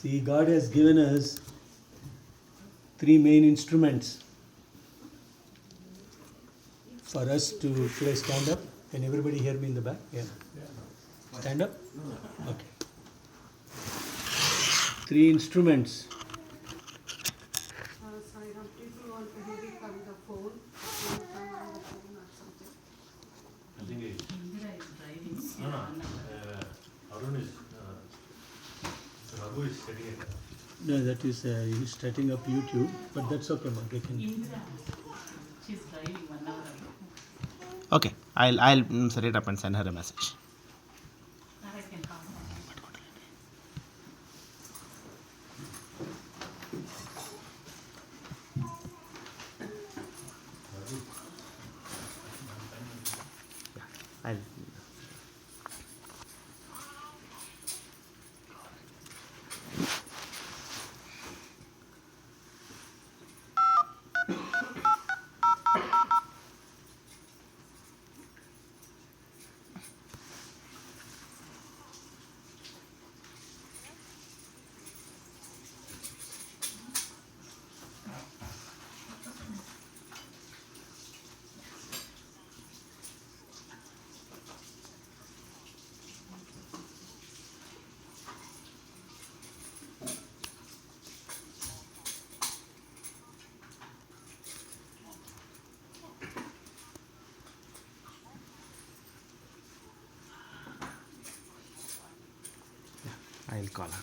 See, God has given us three main instruments for us to. Should I stand up? Can everybody hear me in the back? Yeah. Stand up? Okay. Three instruments. Sorry, people want to maybe come the phone. Come on the phone or something. I think Indira is driving. No. Arun is, Raghu is setting it up. No, that is he's setting up YouTube, but that's okay, ma. They can. Indira, she's driving 1 hour ago. Okay, I'll set it up and send her a message. Narada can come. I'll. I'll call her.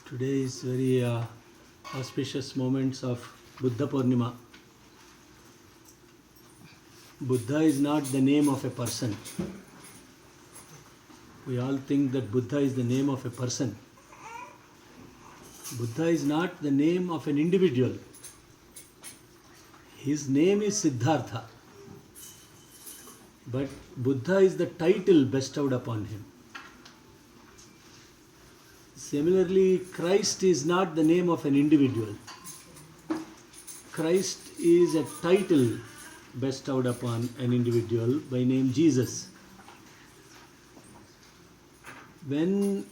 Today is very auspicious moments of Buddha Purnima. Buddha is not the name of a person. We all think that Buddha is the name of a person. Buddha is not the name of an individual. His name is Siddhartha. But Buddha is the title bestowed upon him. Similarly, Christ is not the name of an individual. Christ is a title bestowed upon an individual by name Jesus. When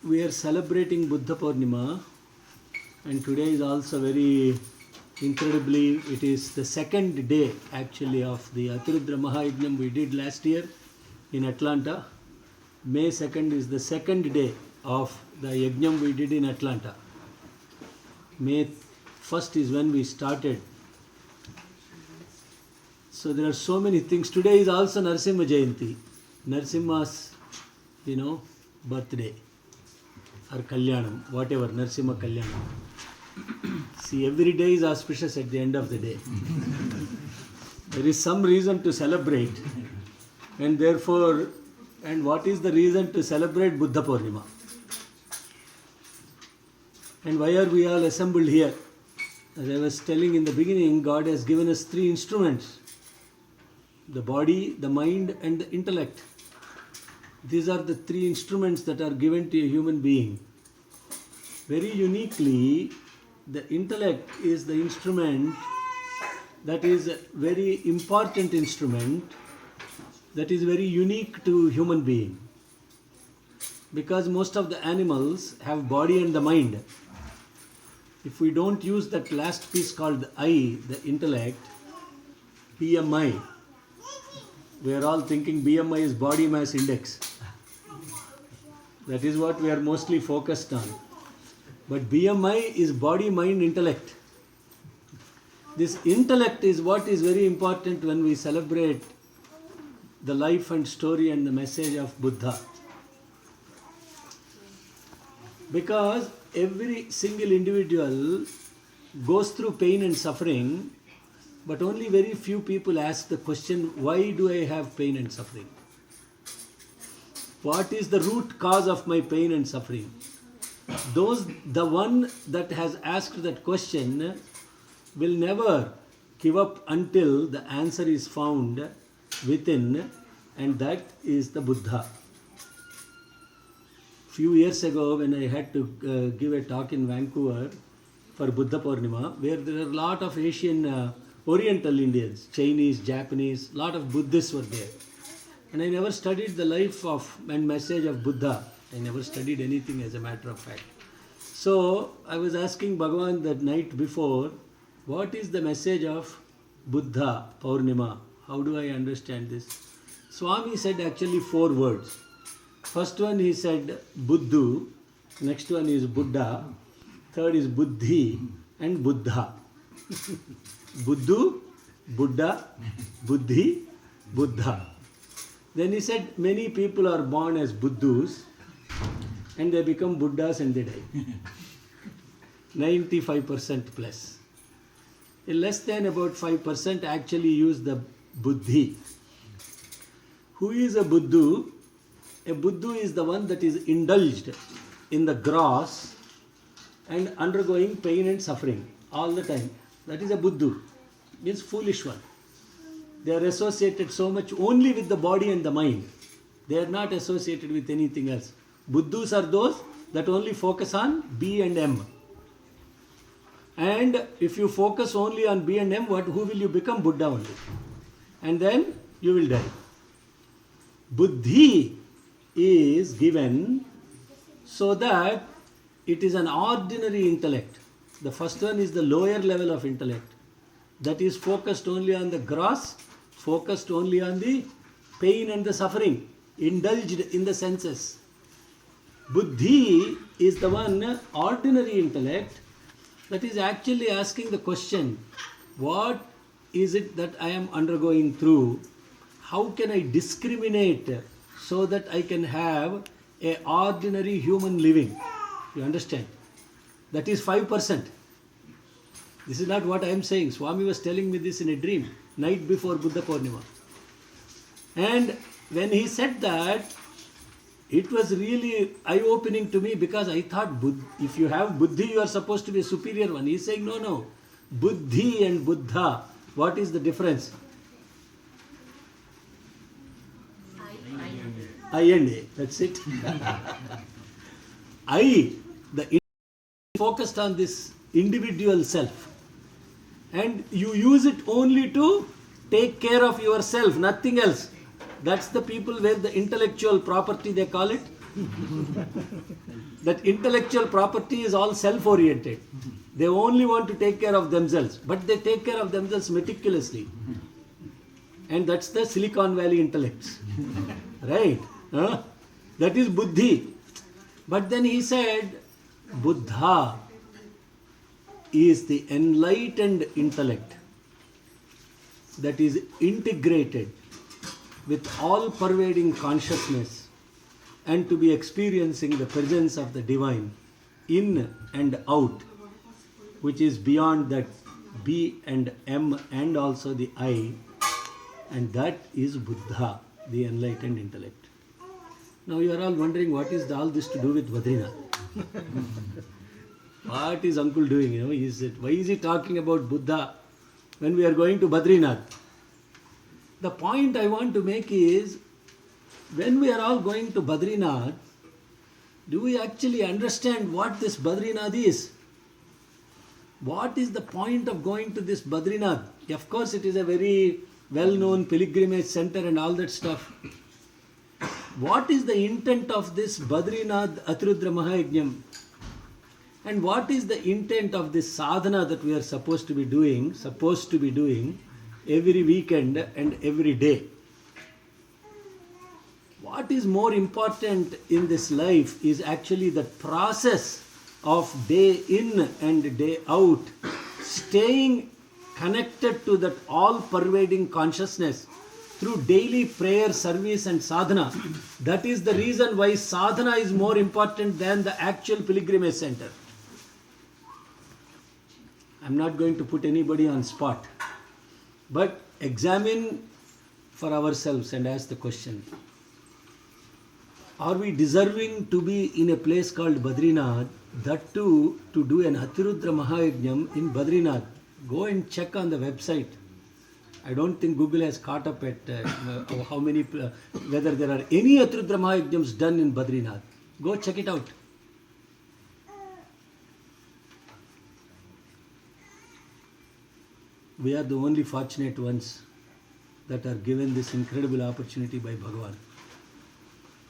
we are celebrating Buddha Purnima, and today is also very incredibly, it is the second day actually of the Rudra Maha Yajna we did last year in Atlanta. May 2nd is the second day of the Yajna we did in Atlanta. May 1st is when we started. So there are so many things. Today is also Narasimha Jayanti, Narasimha's, birthday or Kalyanam, whatever, Narasimha Kalyanam. See, every day is auspicious at the end of the day. There is some reason to celebrate, and therefore, and what is the reason to celebrate Buddha Purnima? And why are we all assembled here? As I was telling in the beginning, God has given us three instruments: the body, the mind, and the intellect. These are the three instruments that are given to a human being. Very uniquely, the intellect is the instrument that is a very important instrument, that is very unique to human being. Because most of the animals have body and the mind. If we don't use that last piece called the I, the intellect, BMI, we are all thinking BMI is body mass index. That is what we are mostly focused on. But BMI is body, mind, intellect. This intellect is what is very important when we celebrate the life and story and the message of Buddha. Because every single individual goes through pain and suffering, but only very few people ask the question, why do I have pain and suffering? What is the root cause of my pain and suffering? The one that has asked that question will never give up until the answer is found within, and that is the Buddha. Few years ago, when I had to give a talk in Vancouver for Buddha Purnima, where there are a lot of Asian, Oriental Indians, Chinese, Japanese, lot of Buddhists were there. And I never studied the life of and message of Buddha. I never studied anything as a matter of fact. So I was asking Bhagavan the night before, what is the message of Buddha, Purnima? How do I understand this? Swami said actually 4 words. First one he said Buddhu, next one is Buddha, third is Buddhi and Buddha. Buddhu, Buddha, Buddhi, Buddha. Then he said many people are born as Buddhus and they become Buddhas and they die. 95% plus. Less than about 5% actually use the Buddhi. Who is a Buddhu? A Buddhu is the one that is indulged in the gross and undergoing pain and suffering all the time. That is a Buddhu. Means foolish one. They are associated so much only with the body and the mind. They are not associated with anything else. Buddhus are those that only focus on B and M. And if you focus only on B and M, who will you become? Buddha only. And then you will die. Buddhi is given so that it is an ordinary intellect. The first one is the lower level of intellect. That is focused only on the gross, focused only on the pain and the suffering, indulged in the senses. Buddhi is the one ordinary intellect that is actually asking the question, what is it that I am undergoing through? How can I discriminate so that I can have a ordinary human living? You understand? That is 5%. This is not what I am saying. Swami was telling me this in a dream, night before Buddha Purnima. And when he said that, it was really eye-opening to me because I thought if you have Buddhi, you are supposed to be a superior one. He is saying, no. Buddhi and Buddha, what is the difference? I and A, that's it. Focused on this individual self. And you use it only to take care of yourself, nothing else. That's the people where the intellectual property, they call it. That intellectual property is all self-oriented. They only want to take care of themselves, but they take care of themselves meticulously. And that's the Silicon Valley intellects. Right? Huh? That is Buddhi. But then he said, Buddha is the enlightened intellect that is integrated with all-pervading consciousness and to be experiencing the presence of the divine in and out, which is beyond that B and M and also the I, and that is Buddha, the enlightened intellect. Now you are all wondering what is all this to do with Badrinath? What is uncle doing? Why is he talking about Buddha when we are going to Badrinath? The point I want to make is, when we are all going to Badrinath, do we actually understand what this Badrinath is? What is the point of going to this Badrinath? Of course, it is a very well-known pilgrimage center and all that stuff. What is the intent of this Badrinath Atirudra Mahayajnam? And what is the intent of this sadhana that we are supposed to be doing every weekend and every day? What is more important in this life is actually the process of day in and day out, staying connected to that all-pervading consciousness through daily prayer, service and sadhana. That is the reason why sadhana is more important than the actual pilgrimage center. I'm not going to put anybody on spot, but examine for ourselves and ask the question, are we deserving to be in a place called Badrinath, that too to do an Atirudra Mahayajnam in Badrinath? Go and check on the website. I don't think Google has caught up at how many, whether there are any Atirudra Mahayajnams done in Badrinath. Go check it out. We are the only fortunate ones that are given this incredible opportunity by Bhagavan.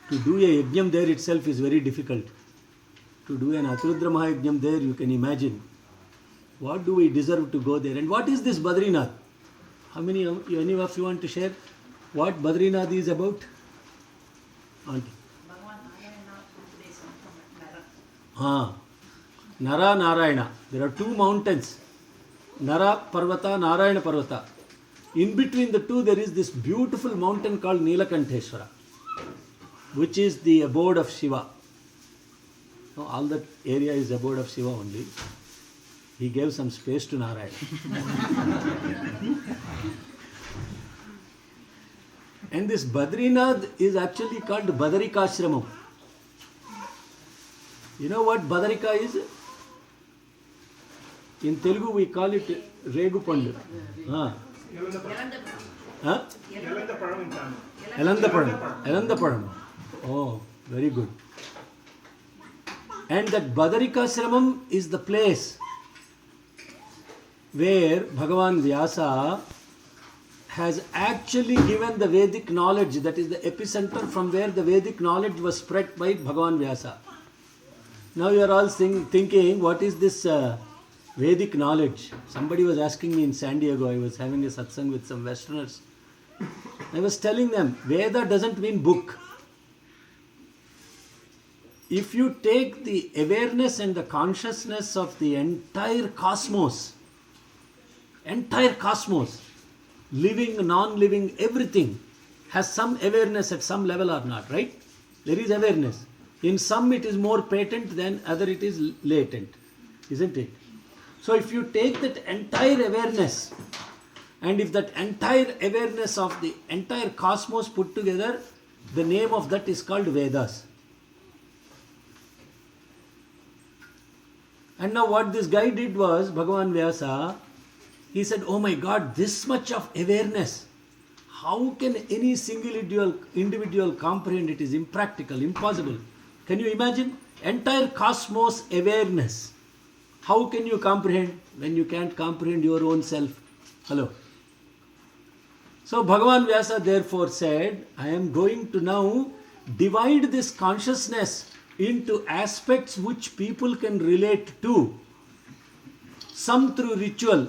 To do a yajnam there itself is very difficult. To do an Atrudra Mahayajnam there, you can imagine. What do we deserve to go there? And what is this Badrinath? Any of you want to share what Badrinath is about? Auntie. Nara Narayana. There are two mountains. Nara Parvata, Narayana Parvata. In between the two there is this beautiful mountain called Nilakanteshwara, which is the abode of Shiva. No, all that area is abode of Shiva only. He gave some space to Narayana. And this Badrinath is actually called Badarikashramam. You know what Badarika is? In Telugu we call it Regupandu. Elandapadam. Oh, very good. And that Badarikashramam is the place where Bhagavan Vyasa has actually given the Vedic knowledge, that is the epicenter from where the Vedic knowledge was spread by Bhagavan Vyasa. Now you are all thinking, what is this Vedic knowledge? Somebody was asking me in San Diego, I was having a satsang with some Westerners. I was telling them, Veda doesn't mean book. If you take the awareness and the consciousness of the entire cosmos, living, non-living, everything has some awareness at some level or not, right? There is awareness. In some it is more patent, than other it is latent, isn't it? So if you take that entire awareness, and if that entire awareness of the entire cosmos put together, the name of that is called Vedas. And now what this guy did was, Bhagavan Vyasa, he said, oh my God, this much of awareness, how can any single individual comprehend? It is impractical, impossible. Can you imagine? Entire cosmos awareness. How can you comprehend when you can't comprehend your own self? Hello. So Bhagavan Vyasa therefore said, I am going to now divide this consciousness into aspects which people can relate to. Some through ritual,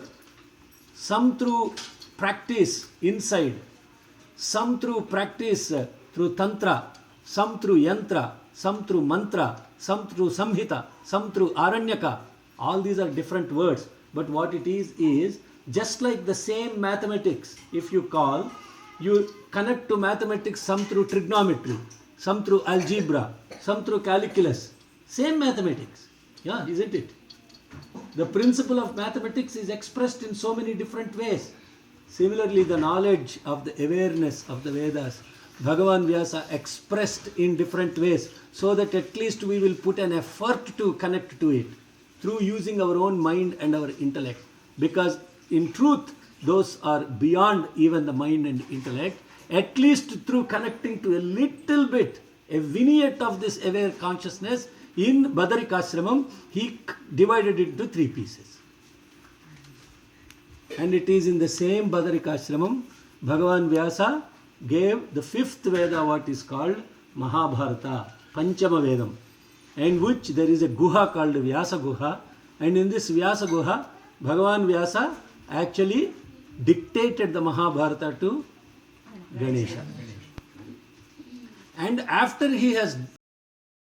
some through practice inside, some through practice through tantra, some through yantra, some through mantra, some through samhita, some through aranyaka. All these are different words, but what it is just like the same mathematics. If you connect to mathematics some through trigonometry, some through algebra, some through calculus. Same mathematics. Yeah, isn't it? The principle of mathematics is expressed in so many different ways. Similarly, the knowledge of the awareness of the Vedas, Bhagavan Vyasa expressed in different ways, so that at least we will put an effort to connect to it through using our own mind and our intellect. Because in truth, those are beyond even the mind and intellect. At least through connecting to a little bit, a vignette of this aware consciousness, in Badarikashramam, he divided it into 3 pieces. And it is in the same Badarikashramam, Bhagavan Vyasa gave the 5th Veda, what is called Mahabharata, Panchama Vedam, in which there is a guha called Vyasa Guha, and in this Vyasa Guha, Bhagavan Vyasa actually dictated the Mahabharata to Ganesha. And after he has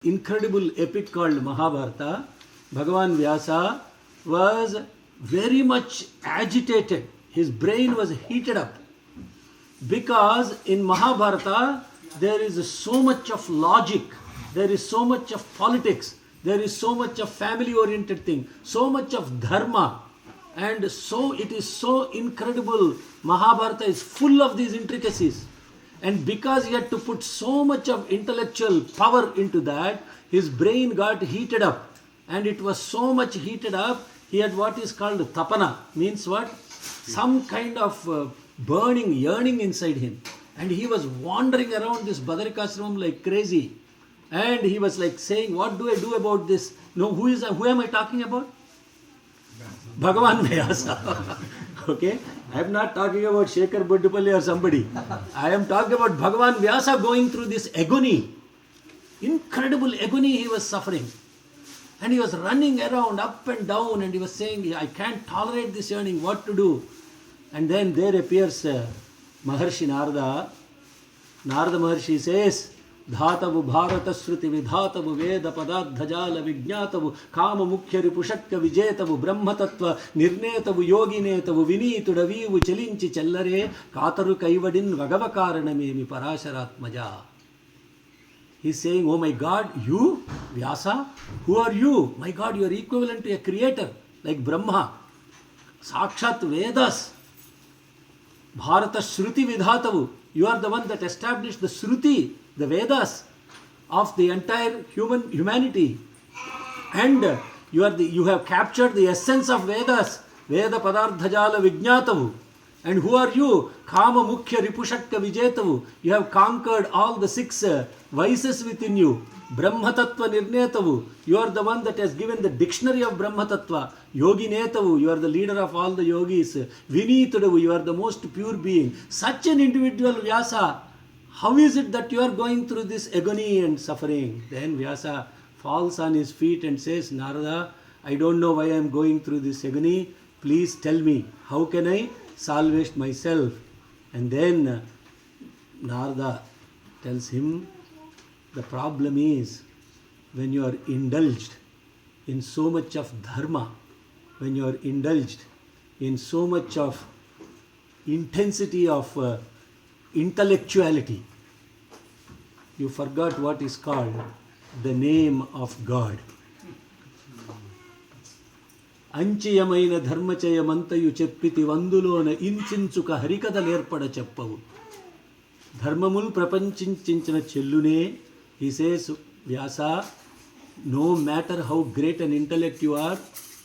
incredible epic called Mahabharata, Bhagavan Vyasa was very much agitated. His brain was heated up. Because in Mahabharata, there is so much of logic, there is so much of politics, there is so much of family-oriented thing, so much of dharma, and so it is so incredible. Mahabharata is full of these intricacies. And because he had to put so much of intellectual power into that, his brain got heated up. And it was so much heated up, he had what is called tapana. Means what? Some kind of burning, yearning inside him. And he was wandering around this Badarikashramam like crazy. And he was like saying, what do I do about this? No, who am I talking about? Bhagavan Vyasa. Okay? I am not talking about Shekhar Buddupalli or somebody. I am talking about Bhagavan Vyasa going through this agony. Incredible agony he was suffering. And he was running around up and down and he was saying, I can't tolerate this yearning, what to do? And then there appears Maharshi Narada. Narada Maharshi says, Dhatavu Bharata Shruti Vidhatavu Veda Padadhajala Vijnatavu Kama Mukhya Ripushakya Vijetavu Brahma Tattva Nirnetavu Yoginetavu Vinitudavivu Chelinchi Chellare Kataru Kaivadin Vagavakaranamemi Parasharatmaja. He's saying, oh my God, you, Vyasa, who are you? My God, you are equivalent to a creator like Brahma. Sakshat Vedas. Bharata Shruti Vidhatavu. You are the one that established the Shruti, the Vedas of the entire humanity. And you have captured the essence of Vedas. Veda Padardhajala Vijnatavu. And who are you? Kama Mukhya Ripushakya Vijetavu. You have conquered all the 6 vices within you. Brahma Tattva Nirnetavu. You are the one that has given the dictionary of Brahma Tattva. Yogi Netavu. You are the leader of all the yogis. Vinitudavu. You are the most pure being. Such an individual, Vyasa. How is it that you are going through this agony and suffering? Then Vyasa falls on his feet and says, Narada, I don't know why I am going through this agony. Please tell me, how can I salvage myself? And then Narada tells him, the problem is when you are indulged in so much of dharma, when you are indulged in so much of intensity of intellectuality, you forgot what is called the name of God. అంచయమైన ధర్మచయమంతయు చెప్పితి వందులోన ఇంచించుక హరికథలేర్పడ చెప్పవు ధర్మములు ప్రపంచించిన చెల్లునే. He says, Vyasa, no matter how great an intellect you are,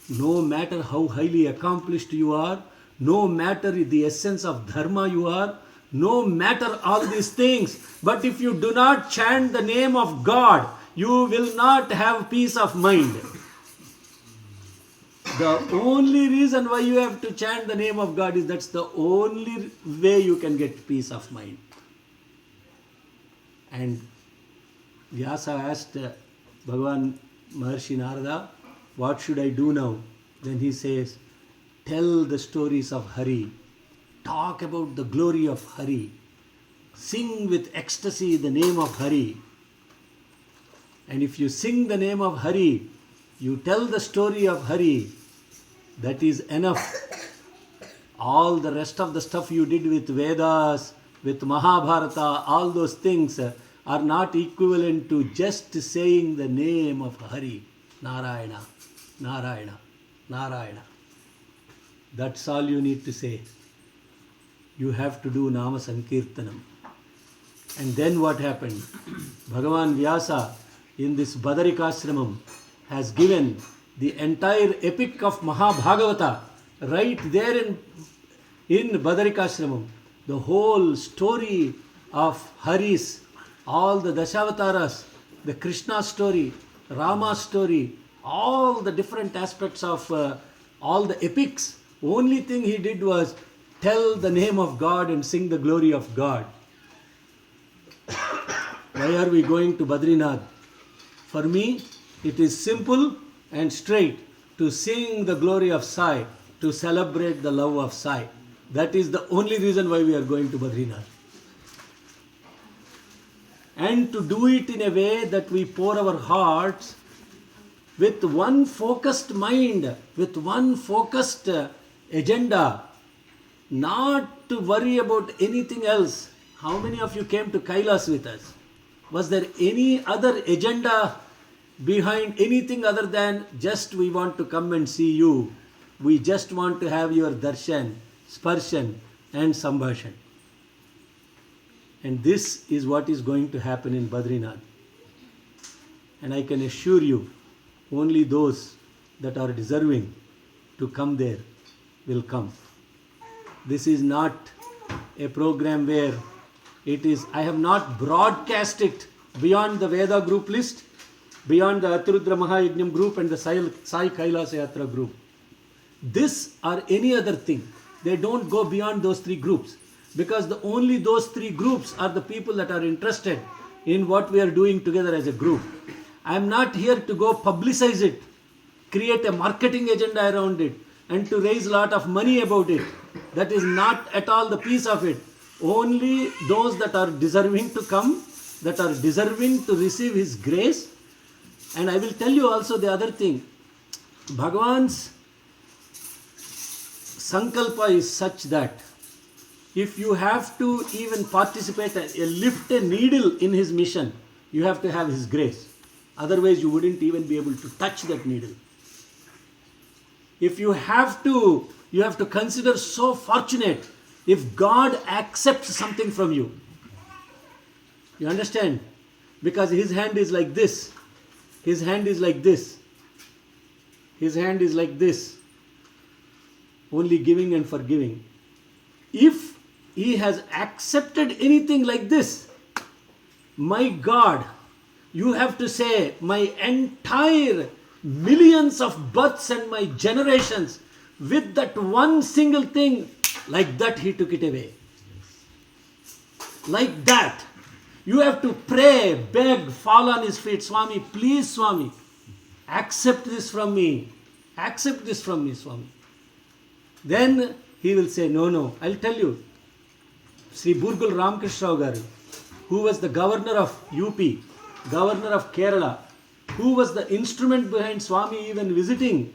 no matter how highly accomplished you are, no matter the essence of dharma you are, no matter all these things, but if you do not chant the name of God, you will not have peace of mind. The only reason why you have to chant the name of God is that's the only way you can get peace of mind. And Vyasa asked Bhagavan Maharshi Narada, what should I do now? Then he says, tell the stories of Hari. Talk about the glory of Hari. Sing with ecstasy the name of Hari. And if you sing the name of Hari, you tell the story of Hari, that is enough. All the rest of the stuff you did with Vedas, with Mahabharata, all those things are not equivalent to just saying the name of Hari. Narayana, Narayana, Narayana. That's all you need to say. You have to do Nama Sankirtanam. And then what happened? Bhagavan Vyasa in this Badarikashramam has given the entire epic of Mahabharata right there in Badarikashramam. The whole story of Hari's, all the Dashavataras, the Krishna story, Rama story, all the different aspects of all the epics. Only thing he did was tell the name of God and sing the glory of God. Why are we going to Badrinath? For me, it is simple and straight to sing the glory of Sai, to celebrate the love of Sai. That is the only reason why we are going to Badrinath. And to do it in a way that we pour our hearts with one focused mind, with one focused agenda, not to worry about anything else. How many of you came to Kailas with us? Was there any other agenda behind anything other than just we want to come and see you? We just want to have your darshan, sparshan and sambhashan. And this is what is going to happen in Badrinath. And I can assure you, only those that are deserving to come there will come. This is not a program where it is, I have not broadcast it beyond the Veda group list, beyond the Atirudra Mahayajnam group and the Sai Kailasa Yatra group. This or any other thing they don't go beyond those three groups. Because only those three groups are the people that are interested in what we are doing together as a group. I am not here to go publicize it, create a marketing agenda around it, and to raise a lot of money about it. That is not at all the piece of it. Only those that are deserving to come, that are deserving to receive His grace. And I will tell you also the other thing. Bhagavan's sankalpa is such that if you have to even participate, lift a needle in His mission, you have to have His grace. Otherwise, you wouldn't even be able to touch that needle. If you have to consider so fortunate if God accepts something from you. You understand? Because His hand is like this. His hand is like this. His hand is like this. Only giving and forgiving. If He has accepted anything like this, my God, you have to say, my entire millions of births and my generations, with that one single thing, like that He took it away. Like that. You have to pray, beg, fall on His feet. Swami, please Swami, accept this from me. Accept this from me, Swami. Then He will say, no, I'll tell you. Sri Burgul Ramakrishna Garu, who was the governor of UP, governor of Kerala, who was the instrument behind Swami even visiting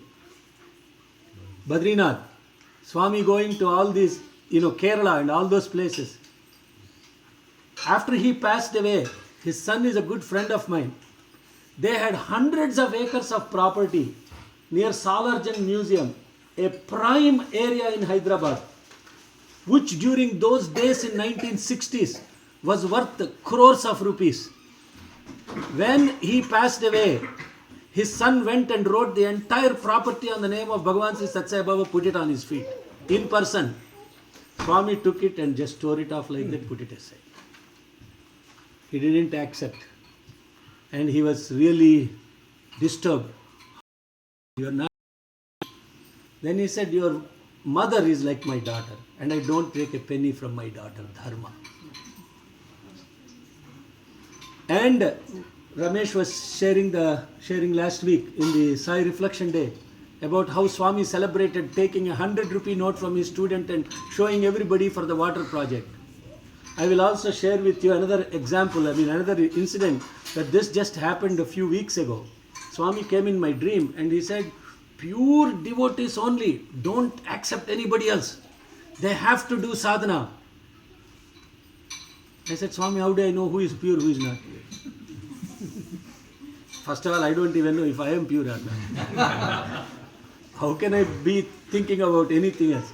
Badrinath, Swami going to all these, Kerala and all those places. After he passed away, his son is a good friend of mine. They had hundreds of acres of property near Salarjan Museum, a prime area in Hyderabad, which during those days in 1960s was worth crores of rupees. When he passed away, his son went and wrote the entire property on the name of Bhagavan Sri Satsai Baba, put it on his feet, in person. Swami took it and just tore it off like that, put it aside. He didn't accept. And he was really disturbed. You are not. Then he said, your mother is like my daughter, and I don't take a penny from my daughter, dharma. And Ramesh was sharing last week in the Sai Reflection Day about how Swami celebrated taking 100 rupee note from his student and showing everybody for the water project. I will also share with you another example, another incident that this just happened a few weeks ago. Swami came in my dream and he said, pure devotees only, don't accept anybody else. They have to do sadhana. I said, Swami, how do I know who is pure, who is not pure? First of all, I don't even know if I am pure or not. How can I be thinking about anything else?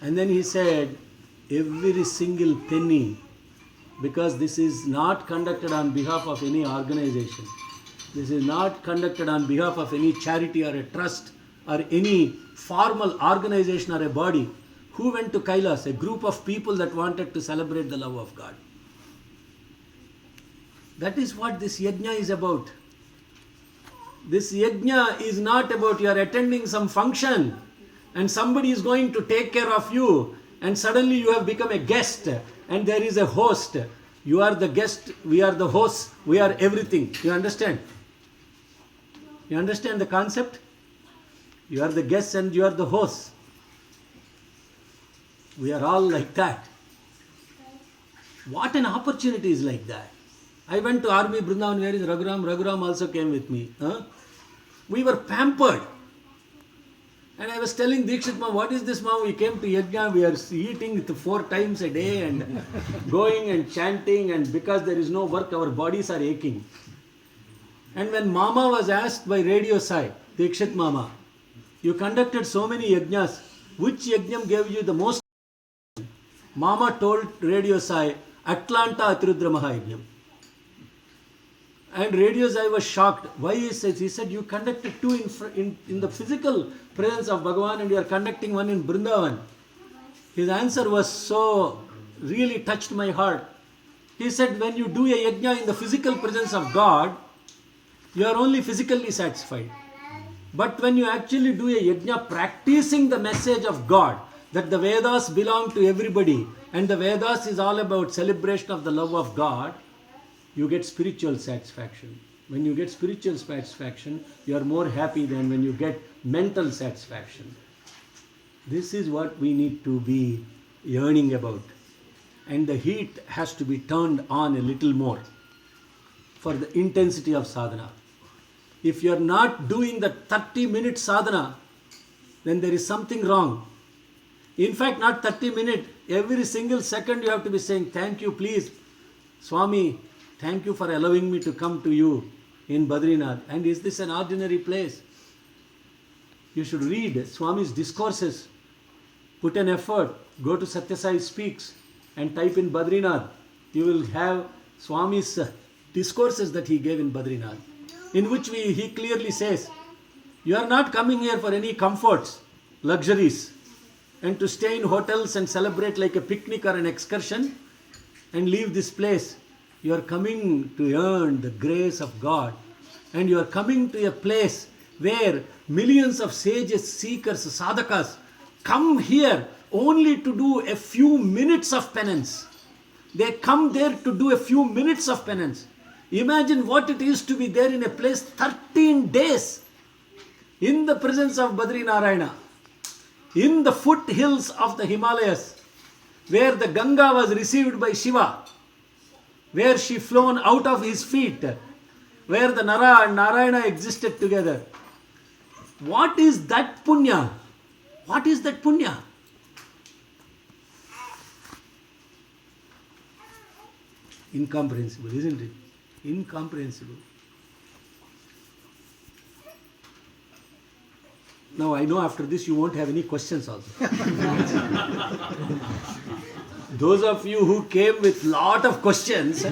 And then he said, every single penny, because this is not conducted on behalf of any organization. This is not conducted on behalf of any charity or a trust or any formal organization or a body. Who went to Kailas? A group of people that wanted to celebrate the love of God. That is what this yajna is about. This yajna is not about you are attending some function and somebody is going to take care of you and suddenly you have become a guest and there is a host. You are the guest, we are the host, we are everything. You understand? You understand the concept? You are the guest and you are the host. We are all like that. What an opportunity is like that. I went to Army Brindavan, where is Raghuram? Raghuram also came with me. We were pampered. And I was telling Dikshit Ma, what is this Ma? We came to Yajna, we are eating 4 times a day and going and chanting, and because there is no work, our bodies are aching. And when Mama was asked by Radio Sai, Dikshit Mama, you conducted so many yajnas, which yajnam gave you the most? Mama told Radio Sai, Atlanta Atirudra Mahayajnam. And Radio Sai was shocked. Why he says? He said, you conducted 2 in the physical presence of Bhagavan and you are conducting 1 in Brindavan. His answer was so, really touched my heart. He said, when you do a yajna in the physical presence of God, you are only physically satisfied. But when you actually do a yajna practicing the message of God, that the Vedas belong to everybody and the Vedas is all about celebration of the love of God, you get spiritual satisfaction. When you get spiritual satisfaction, you are more happy than when you get mental satisfaction. This is what we need to be yearning about. And the heat has to be turned on a little more for the intensity of sadhana. If you are not doing the 30-minute sadhana, then there is something wrong. In fact, not 30 minutes, every single second you have to be saying, thank you, please, Swami, thank you for allowing me to come to you in Badrinath. And is this an ordinary place? You should read Swami's discourses. Put an effort. Go to Satya Sai Speaks and type in Badrinath. You will have Swami's discourses that he gave in Badrinath, in which he clearly says, you are not coming here for any comforts, luxuries, and to stay in hotels and celebrate like a picnic or an excursion and leave this place. You are coming to earn the grace of God, and you are coming to a place where millions of sages, seekers, sadhakas come here only to do a few minutes of penance. They come there to do a few minutes of penance. Imagine what it is to be there in a place 13 days in the presence of Badrinarayana, in the foothills of the Himalayas, where the Ganga was received by Shiva, where she flown out of his feet, where the Nara and Narayana existed together. What is that punya? What is that punya? Incomprehensible, isn't it? Incomprehensible. Now I know after this you won't have any questions also. Those of you who came with lot of questions,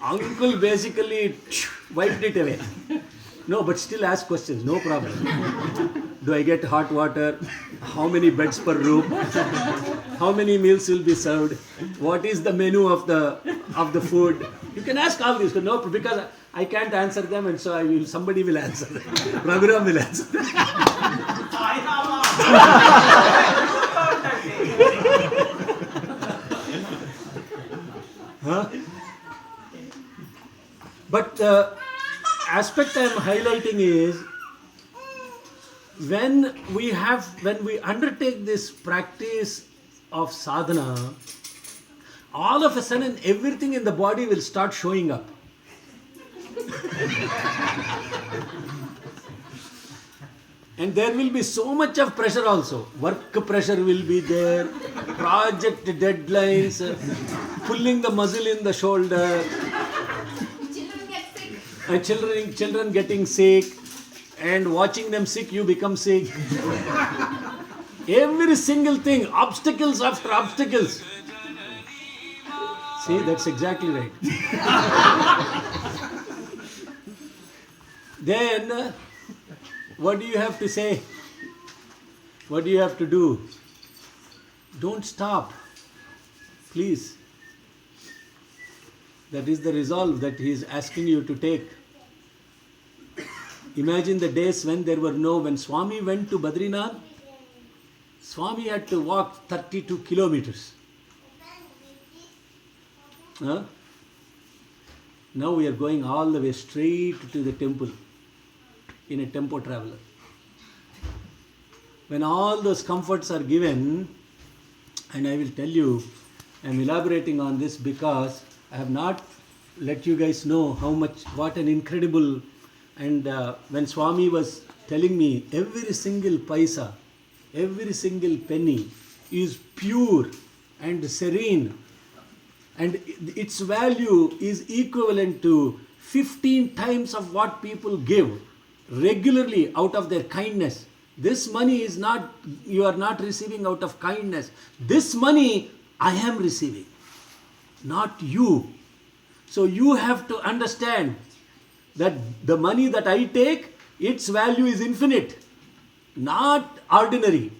uncle basically wiped it away. No, but still ask questions, no problem. Do I get hot water? How many beds per room? How many meals will be served? What is the menu of the food? You can ask all these, no, because I can't answer them, and so somebody will answer them. Raghuram will answer them. Huh? But the aspect I am highlighting is when we undertake this practice of sadhana, all of a sudden everything in the body will start showing up. And there will be so much of pressure also. Work pressure will be there, project deadlines, pulling the muscle in the shoulder, children getting sick, and watching them sick, you become sick. Every single thing, obstacles after obstacles. See, that's exactly right. Then, what do you have to say? What do you have to do? Don't stop. Please. That is the resolve that he is asking you to take. Imagine the days when Swami went to Badrinath, Swami had to walk 32 kilometers. Huh? Now we are going all the way straight to the temple in a tempo traveler. When all those comforts are given, and I will tell you, I am elaborating on this because I have not let you guys know what an incredible, and when Swami was telling me every single paisa, every single penny is pure and serene, and its value is equivalent to 15 times of what people give regularly out of their kindness. This money is not, you are not receiving out of kindness. This money I am receiving, not you. So you have to understand that the money that I take, its value is infinite, not ordinary.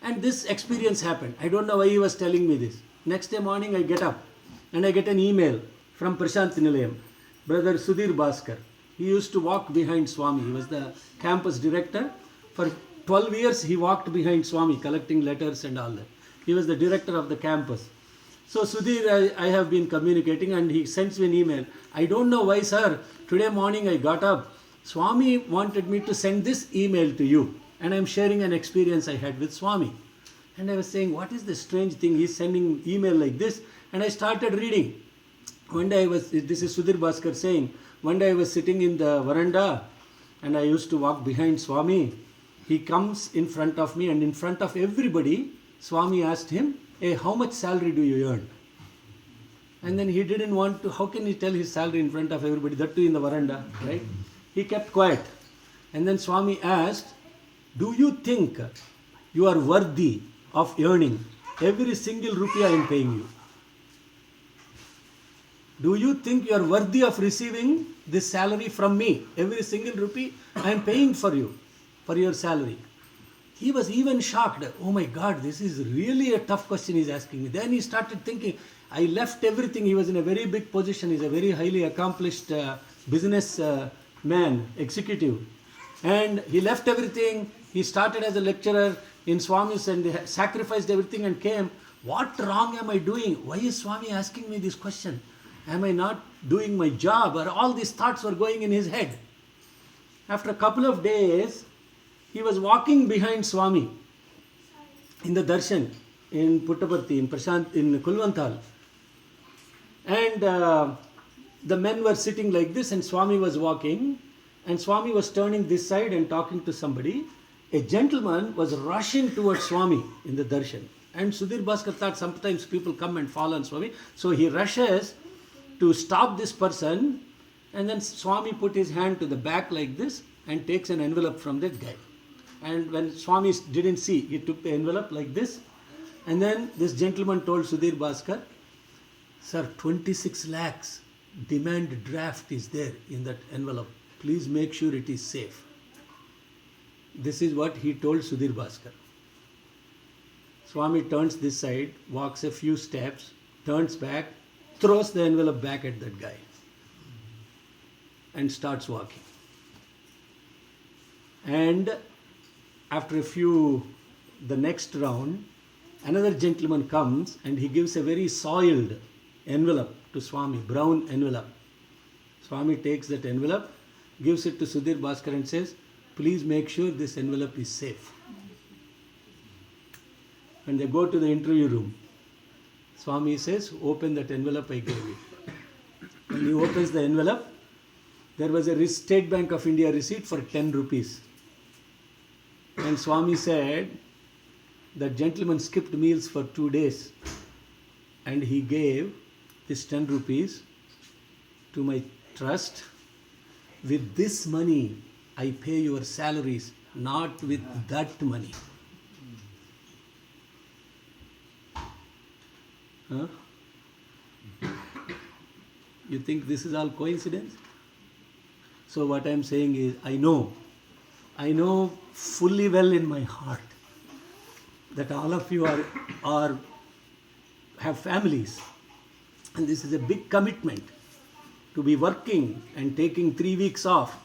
And this experience happened. I don't know why he was telling me this. Next day morning I get up and I get an email from Prashant Nilayam, brother Sudhir Bhaskar. He used to walk behind Swami. He was the campus director for 12 years he walked behind Swami collecting letters and all that. He was the director of the campus. So Sudhir, I have been communicating and he sends me an email. I don't know why, sir. Today morning I got up. Swami wanted me to send this email to you. And I'm sharing an experience I had with Swami. And I was saying, what is this strange thing? He's sending email like this. And I started reading. One day this is Sudhir Bhaskar saying, one day I was sitting in the veranda and I used to walk behind Swami. He comes in front of me and in front of everybody, Swami asked him, hey, how much salary do you earn? And then he didn't want to, how can he tell his salary in front of everybody, that too in the veranda, right? He kept quiet. And then Swami asked, do you think you are worthy of earning every single rupee I am paying you? Do you think you are worthy of receiving this salary from me? Every single rupee I am paying for you, for your salary. He was even shocked. Oh my God, this is really a tough question he's asking me. Then he started thinking, I left everything. He was in a very big position. He's a very highly accomplished business man, executive. And he left everything. He started as a lecturer in Swami's and they sacrificed everything and came. What wrong am I doing? Why is Swami asking me this question? Am I not doing my job? Or all these thoughts were going in his head. After a couple of days, he was walking behind Swami in the darshan in Puttaparthi, in Prashant, in Kulvanthal. And the men were sitting like this and Swami was walking and Swami was turning this side and talking to somebody. A gentleman was rushing towards Swami in the darshan. And Sudhir Bhaskar thought sometimes people come and fall on Swami. So he rushes to stop this person and then Swami put his hand to the back like this and takes an envelope from that guy. And when Swami didn't see, he took the envelope like this. And then this gentleman told Sudhir Bhaskar, sir, 26 lakhs demand draft is there in that envelope. Please make sure it is safe. This is what he told Sudhir Bhaskar. Swami turns this side, walks a few steps, turns back, throws the envelope back at that guy and starts walking. And after the next round, another gentleman comes and he gives a very soiled envelope to Swami, brown envelope. Swami takes that envelope, gives it to Sudhir Bhaskar and says, please make sure this envelope is safe. When they go to the interview room, Swami says, open that envelope I gave you. When he opens the envelope, there was a State Bank of India receipt for 10 rupees. And Swami said, that gentleman skipped meals for 2 days and he gave this 10 rupees to my trust. With this money, I pay your salaries, not with that money. Huh? You think this is all coincidence? So what I am saying is, I know fully well in my heart that all of you have families, and this is a big commitment to be working and taking 3 weeks off,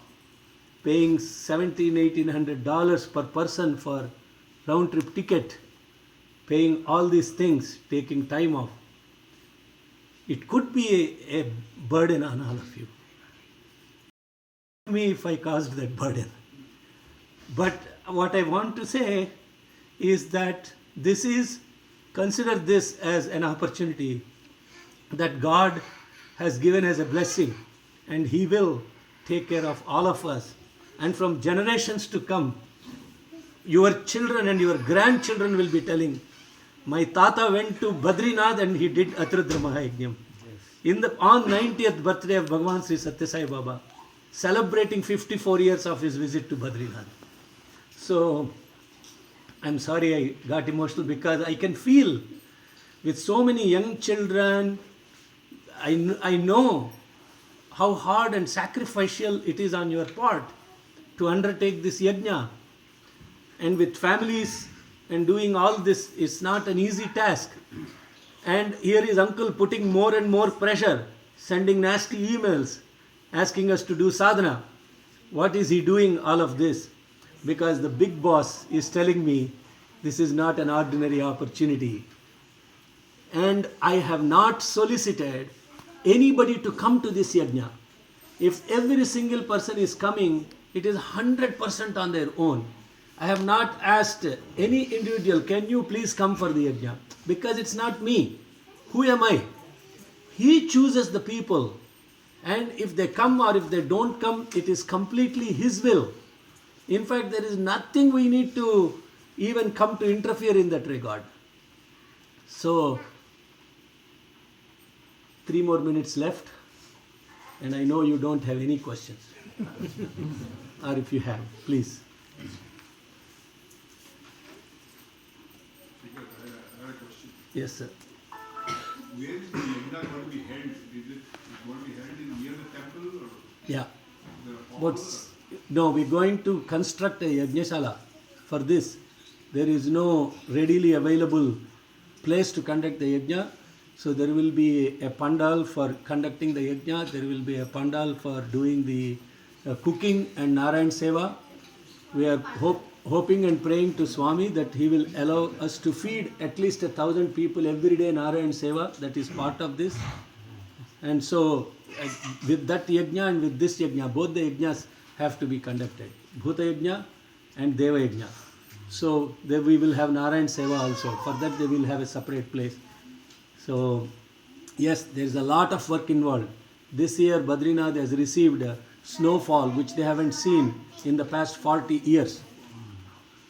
paying $1,700-$1,800 per person for round trip ticket, paying all these things, taking time off. It could be a burden on all of you. Me if I caused that burden. But what I want to say is that consider this as an opportunity that God has given as a blessing, and He will take care of all of us. And from generations to come, your children and your grandchildren will be telling, my Tata went to Badrinath and he did Atrudra Mahayajnam. On 90th birthday of Bhagavan Sri Satya Sai Baba, celebrating 54 years of his visit to Badrinath. So, I'm sorry I got emotional because I can feel with so many young children, I know how hard and sacrificial it is on your part to undertake this yajna. And with families and doing all this is not an easy task. And here is uncle putting more and more pressure, sending nasty emails, asking us to do sadhana. What is he doing all of this? because the big boss is telling me this is not an ordinary opportunity. And I have not solicited anybody to come to this yajna. If every single person is coming, it is 100% on their own. I have not asked any individual, can you please come for the yajna? Because it's not me. Who am I? He chooses the people. And if they come or if they don't come, it is completely His will. In fact, there is nothing we need to even come to interfere in that regard. So, 3 more minutes left. And I know you don't have any questions. Or if you have, please. I have a question. Yes, sir. Where is the yajna going to be held? Is it going to be held near the temple or Yeah. the hall? But no, we're going to construct a yajnashala for this. There is no readily available place to conduct the yajna. So there will be a pandal for conducting the yajna. There will be a pandal for doing the cooking and Narayan Seva. We are hoping and praying to Swami that he will allow us to feed at least 1,000 people every day Narayan Seva. That is part of this. And so with that yajna and with this yajna, both the yajnas have to be conducted. Bhuta yajna and Deva yajna. So there we will have Narayan Seva also. For that they will have a separate place. So yes, there is a lot of work involved. This year Badrinath has received snowfall which they haven't seen in the past 40 years.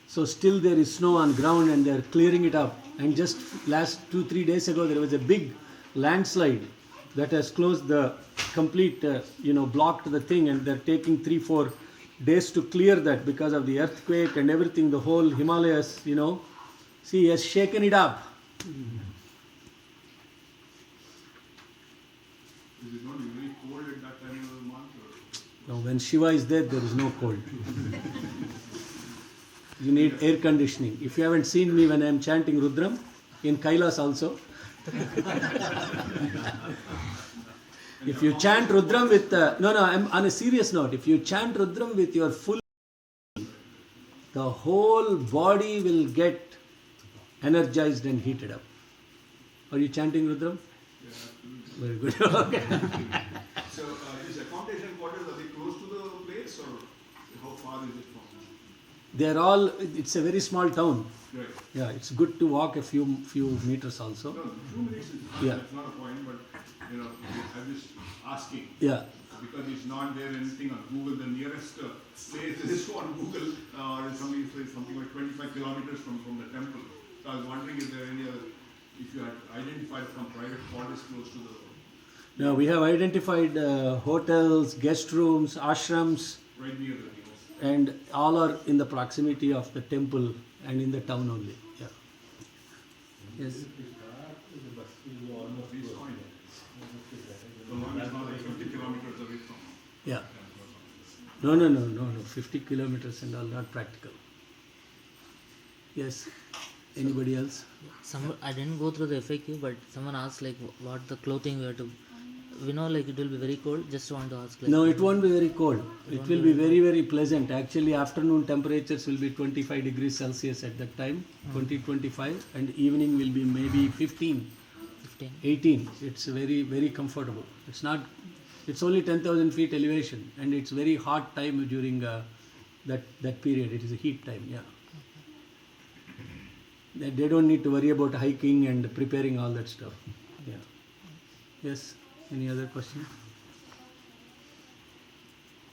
So still there is snow on ground and they are clearing it up. And just last 2-3 days ago there was a big landslide that has closed the complete, blocked the thing, and they're taking 3-4 days to clear that because of the earthquake and everything, the whole Himalayas, See, he has shaken it up. Is it not very cold at that time of the month? Or? Now, when Shiva is there is no cold. You need air conditioning. If you haven't seen me when I am chanting Rudram, in Kailas also, if you chant Rudram with, I'm on a serious note, if you chant Rudram with your full, the whole body will get energized and heated up. Are you chanting Rudram? Yeah, absolutely. Very good. Okay. So, these accommodation quarters, are they close to the place or how far is it from? They're all, it's a very small town. Right. Yeah, it's good to walk a few meters also. No, 2 minutes is Yeah. that's not a point, but I'm just asking. Yeah. Because it's not there anything on Google. The nearest place is on Google, somebody says something like 25 kilometers from the temple. So I was wondering if there are any other, if you had identified some private quarters close to the, Now we have identified hotels, guest rooms, ashrams, right near the house. and all are in the proximity of the temple and in the town only. Yeah. Yes. Please find it. The one is not like 50 kilometers away from. Yeah. No. 50 kilometers and all not practical. Yes. Anybody else? I didn't go through the FAQ, but someone asked like what the clothing we have to. We know like it will be very cold. Just want to ask. Like, No, it won't be very cold. It will be very, very pleasant. Actually, afternoon temperatures will be 25 degrees Celsius at that time, 20-25, and evening will be maybe 15, 18. It's very, very comfortable. It's only 10,000 feet elevation, and it's very hot time during that period. It is a heat time, yeah. They don't need to worry about hiking and preparing all that stuff. Yeah. Yes. Any other question?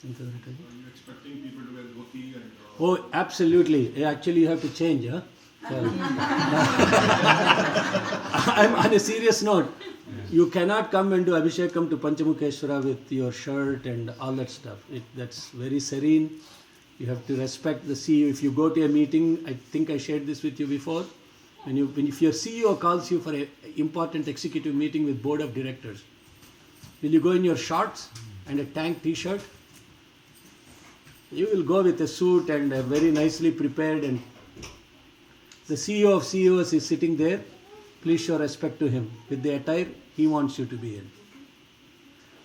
Are you expecting people to wear dhoti and? Oh, absolutely. Actually, you have to change, huh? I'm on a serious note. You cannot come and do Abhishekam to Panchamukeshwara with your shirt and all that stuff. That's very serene. You have to respect the CEO. If you go to a meeting, I think I shared this with you before. If your CEO calls you for an important executive meeting with board of directors, will you go in your shorts and a tank t-shirt? You will go with a suit and very nicely prepared, and the CEO of CEOs is sitting there. Please show respect to him with the attire he wants you to be in.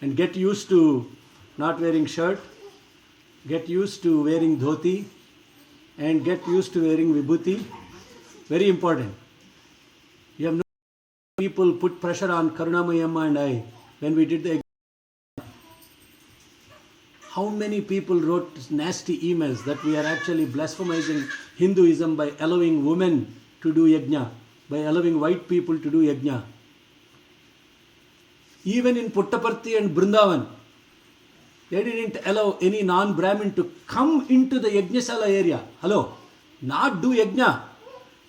And get used to not wearing shirt, get used to wearing dhoti, and get used to wearing vibhuti. Very important. You have no people put pressure on Karunamaya Amma and I when we did the. How many people wrote nasty emails that we are actually blasphemizing Hinduism by allowing women to do yajna, by allowing white people to do yajna. Even in Puttaparthi and Brindavan, they didn't allow any non-Brahmin to come into the yajnasala area. Hello, not do yajna.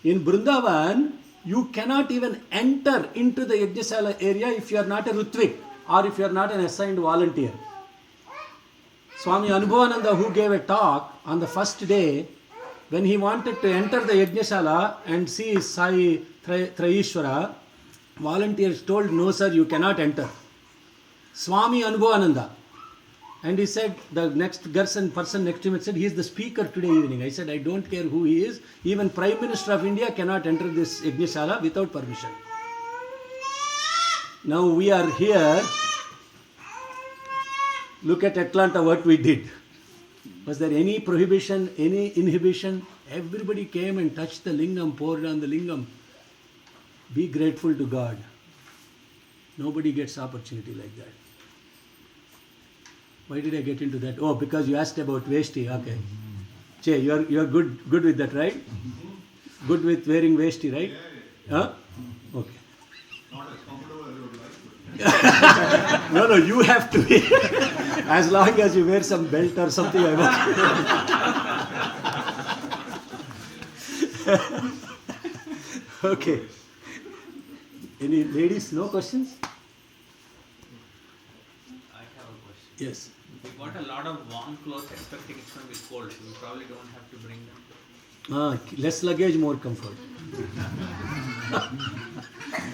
In Brindavan, you cannot even enter into the yajnasala area if you are not a Rutvik or if you are not an assigned volunteer. Swami Anubhavananda, who gave a talk on the first day, when he wanted to enter the Yajnasala and see Sai Trayishwara, volunteers told, no sir, you cannot enter. Swami Anubhavananda. And he said, the next person next to him said, he is the speaker today evening. I said, I don't care who he is. Even Prime Minister of India cannot enter this Yajnasala without permission. Now we are here. Look at Atlanta, what we did. Was there any prohibition, any inhibition? Everybody came and touched the lingam, poured on the lingam. Be grateful to God. Nobody gets opportunity like that. Why did I get into that? Oh, because you asked about veshti. Okay. Che, you're good with that, right? Good with wearing veshti, right? Huh? Okay. Not as comfortable as you would like. No, you have to be. As long as you wear some belt or something, I'm okay. Okay. Any ladies, no questions? I have a question. Yes. We got a lot of warm clothes expecting it's going to be cold. We probably don't have to bring them. Less luggage, more comfort.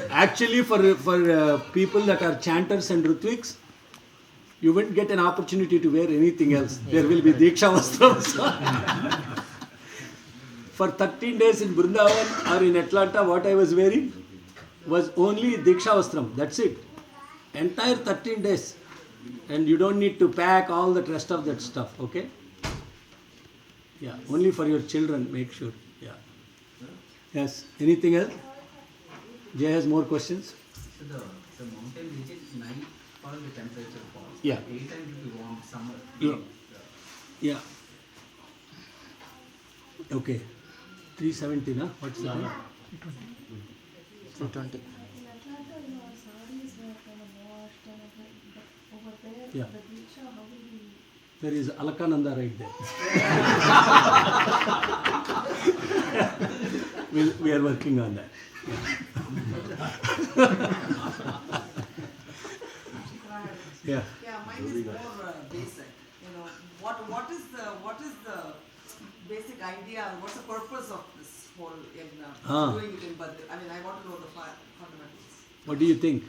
Actually, for people that are chanters and Ritviks, you won't get an opportunity to wear anything else. There will be Diksha Vastrams. For 13 days in Vrindavan or in Atlanta, what I was wearing was only Diksha Vastram. That's it. Entire 13 days. And you don't need to pack all the rest of that stuff, okay? Yeah, only for your children, make sure. Yeah. Yes, anything else? Jay has more questions? So the mountain reaches night, all the temperature falls. Yeah. Daytime it will be warm, summer. Yeah. Okay. 370, na? What's the time? 320. Yeah. There is Alakananda right there. we are working on that. Yeah. Yeah, mine is more basic. You know, what is the basic idea? What's the purpose of this whole yajna? Doing it in Badrinath. I mean, I want to know the fundamentals. What do you think?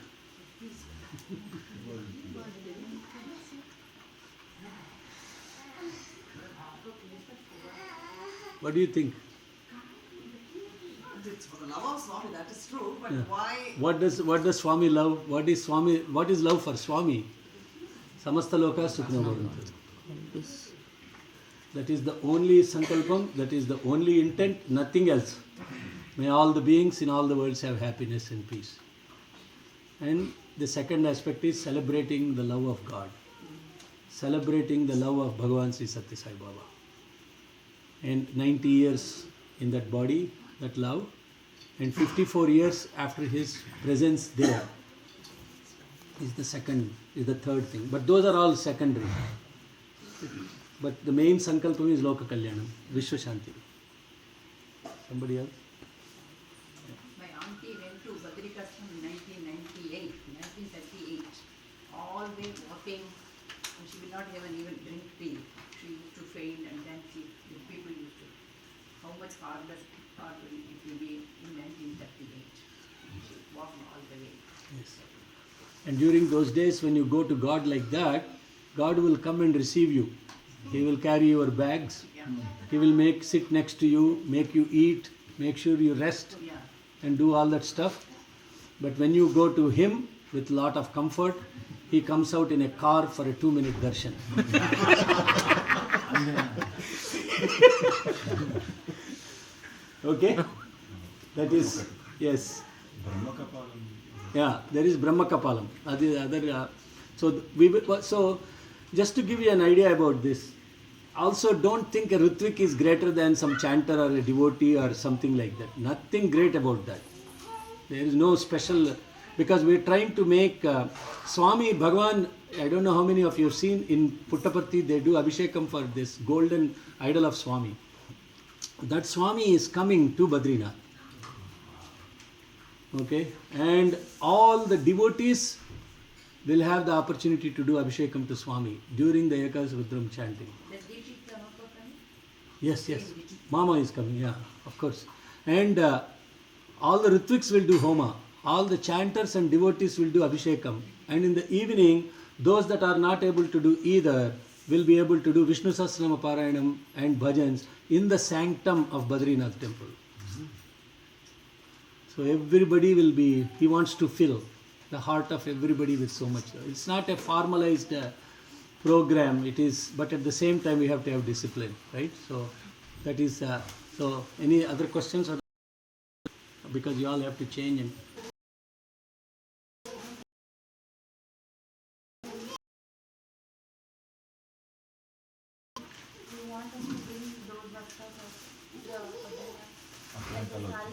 What do you think? It's for the love of Swami, that is true, but Yeah. why? What does Swami love? What is love for Swami? Samasta loka sukhna bhavantu. That is the only sankalpam, that is the only intent, nothing else. May all the beings in all the worlds have happiness and peace. And the second aspect is celebrating the love of God. Celebrating the love of Bhagavan Sri Satya Sai Baba. And 90 years in that body, that love, and 54 years after his presence there is the third thing. But those are all secondary. But the main sankalpam is Loka Kalyanam, Vishwa Shanti. Somebody else? My auntie went to Badrinath in 1938, all day walking, and she would not even drink tea. She used to faint, and then the people used to, how much harder it will be in 1938. She walked all the way. Yes. And during those days when you go to God like that, God will come and receive you. He will carry your bags. Yeah. He will sit next to you, make you eat, make sure you rest, Yeah. and do all that stuff. But when you go to him with lot of comfort, he comes out in a car for a 2-minute darshan. Okay? That is, yes. Yeah, there is Brahmakapalam. So just to give you an idea about this, also don't think a Ritvik is greater than some chanter or a devotee or something like that. Nothing great about that. There is no special, because we are trying to make Swami Bhagavan. I don't know how many of you have seen in Puttaparthi, they do Abhishekam for this golden idol of Swami. That Swami is coming to Badrinath. Okay, and all the devotees will have the opportunity to do Abhishekam to Swami during the Ekas Rudram chanting. Yes, yes. Mama is coming, yeah, of course. And all the Ritviks will do Homa. All the chanters and devotees will do Abhishekam. And in the evening, those that are not able to do either will be able to do Vishnu Sahasranama Parayanam and Bhajans in the sanctum of Badrinath temple. So everybody will be, he wants to fill the heart of everybody with so much. It's not a formalized program, it is, but at the same time we have to have discipline, right? So that is, so any other questions? Or because you all have to change and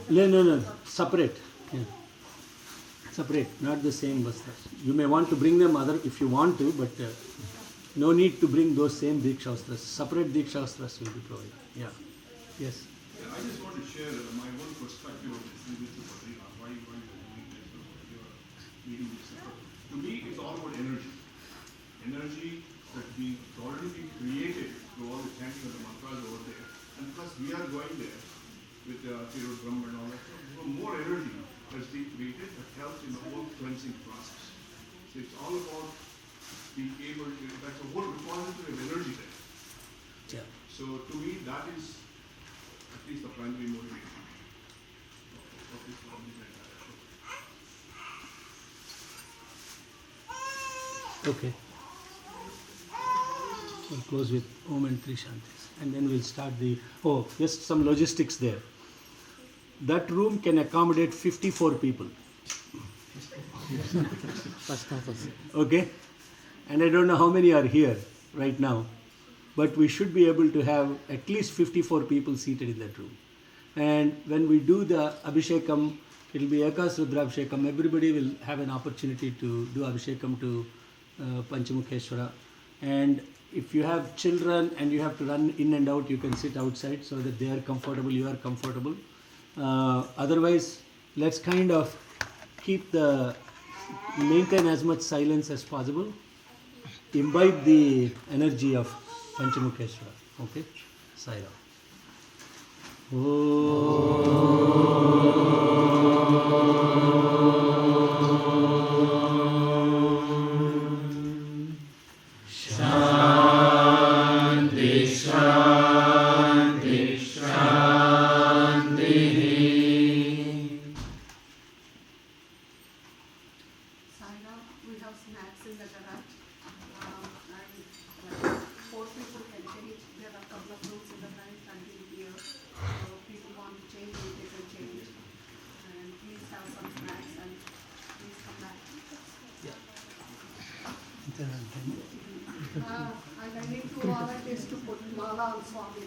no, separate. Yeah. Separate, not the same vastras. You may want to bring them other if you want to, but no need to bring those same Dikshastras. Separate Dikshastras will be provided. Yeah. Yes. Yeah, I just want to share my own perspective of this visit to Badrinath. Why you are meeting this? To me, it's all about energy. Energy that we already been created through all the chanting of the mantras over there. And plus, we are going there with the attire drum and all that. So more energy has been created that helps in the whole cleansing process. So it's all about being able to, that's a whole repository of energy there. Yeah. So to me, that is at least the primary motivation of this organization. Okay. We'll close with Om and Three Shantis. And then we'll start just some logistics there. That room can accommodate 54 people. First come first. Okay? And I don't know how many are here right now, but we should be able to have at least 54 people seated in that room. And when we do the Abhishekam, it will be Ekas Rudra Abhishekam. Everybody will have an opportunity to do Abhishekam to Panchamukheshwara. And if you have children and you have to run in and out, you can sit outside so that they are comfortable, you are comfortable. Otherwise, let's kind of maintain as much silence as possible. Imbibe the energy of Panchamukheshwara. Okay? Sai Ram. We have snacks in the garage. And 4 people can change. There are a couple of rooms in the garage and here. So people want to change, they can change. And please have some snacks and please come back. And I need to volunteers to put Mala on Swami.